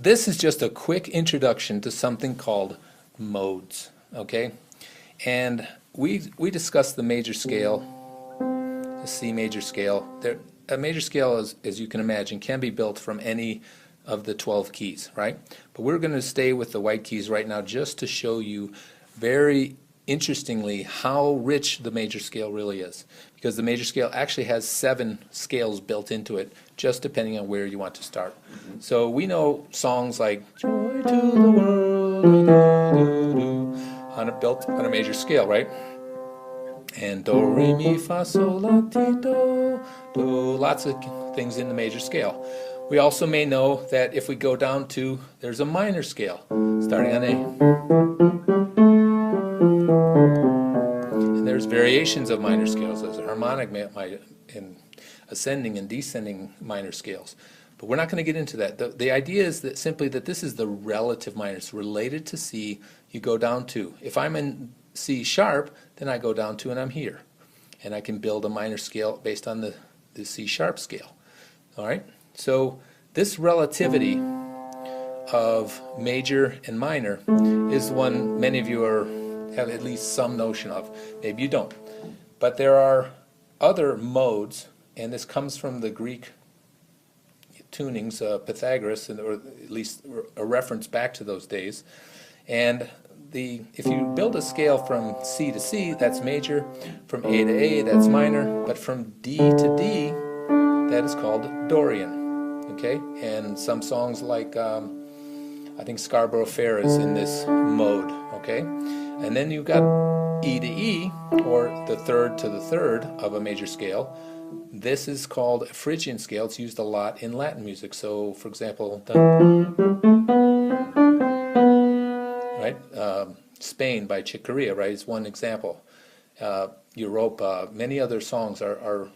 This is just a quick introduction to something called modes, okay? And we discussed the major scale, the C major scale. A major scale, as you can imagine, can be built from any of the 12 keys, right? But we're going to stay with the white keys right now just to show you very interestingly how rich the major scale really is, because the major scale actually has 7 scales built into it, just depending on where you want to start. So we know songs like Joy to the World, built on a major scale, right? And Do, Re, Mi, Fa, Sol, La, Ti, Do, lots of things in the major scale. We also may know that if we go down to, there's a minor scale, starting on A. And there's variations of minor scales. There's a harmonic and ascending and descending minor scales. But we're not going to get into that. The idea is that simply that this is the relative minor. It's related to C. You go down 2. If I'm in C sharp, then I go down 2 and I'm here. And I can build a minor scale based on the C sharp scale. All right? So this relativity of major and minor is one many of you have at least some notion of. Maybe you don't. But there are other modes, and this comes from the Greek tunings, Pythagoras, or at least a reference back to those days. And if you build a scale from C to C, that's major. From A to A, that's minor. But from D to D, that is called Dorian. Okay? And some songs like, I think Scarborough Fair is in this mode. Okay? And then you've got E to E, or the third to the third of a major scale. This is called a Phrygian scale. It's used a lot in Latin music. So, for example, right? Spain by Chick Corea, right, is one example. Europa, many other songs are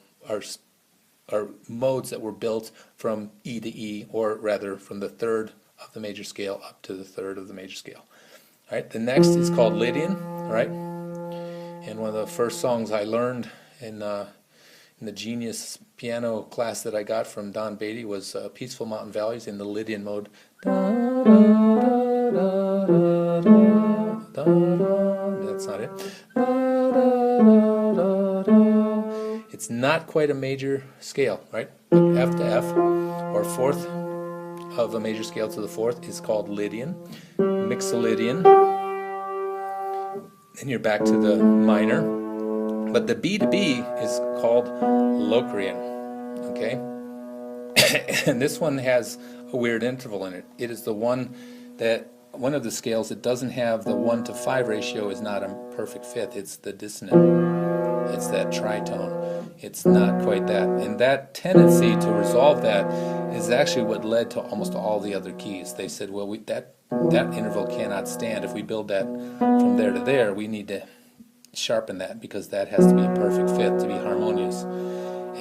modes that were built from E to E, or rather from the third of the major scale up to the third of the major scale. All right, the next is called Lydian, all right? And one of the first songs I learned in the Genius piano class that I got from Don Beatty was Peaceful Mountain Valleys in the Lydian mode. That's not it. It's not quite a major scale, right? But F to F, or fourth of a major scale to the fourth, is called Lydian. Mixolydian. Then you're back to the minor. But the B to B is called Locrian. Okay? And this one has a weird interval in it. It is the one of the scales that doesn't have the 1 to 5 ratio is not a perfect fifth. It's the dissonant. It's that tritone. It's not quite that. And that tendency to resolve that is actually what led to almost all the other keys. They said, well, that interval cannot stand. If we build that from there to there, we need to sharpen that, because that has to be a perfect fit to be harmonious.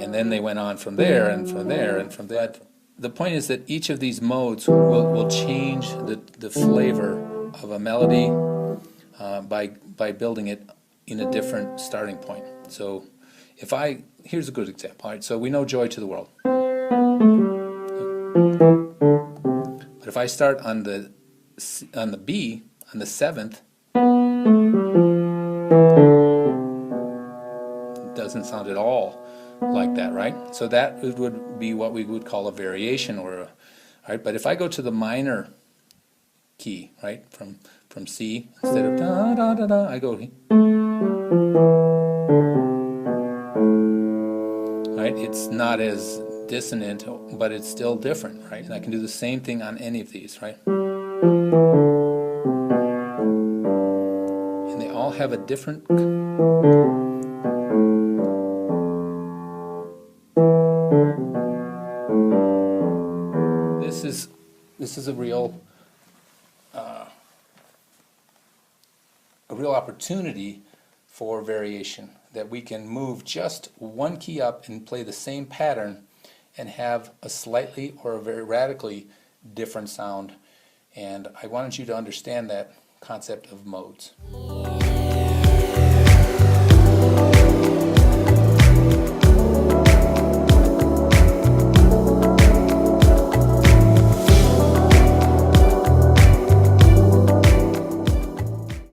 And then they went on from there and from there and from there. The point is that each of these modes will change the flavor of a melody by building it in a different starting point. So here's a good example. All right, so we know Joy to the World. But if I start on the B, on the 7th, it doesn't sound at all like that, right? So that would be what we would call a variation, right? But if I go to the minor key, right, from C, instead of da da da da, I go, right? It's not as dissonant, but it's still different, right? And I can do the same thing on any of these, right? And they all have a different. This is a real opportunity for variation, that we can move just one key up and play the same pattern and have a slightly or a very radically different sound. And I wanted you to understand that concept of modes.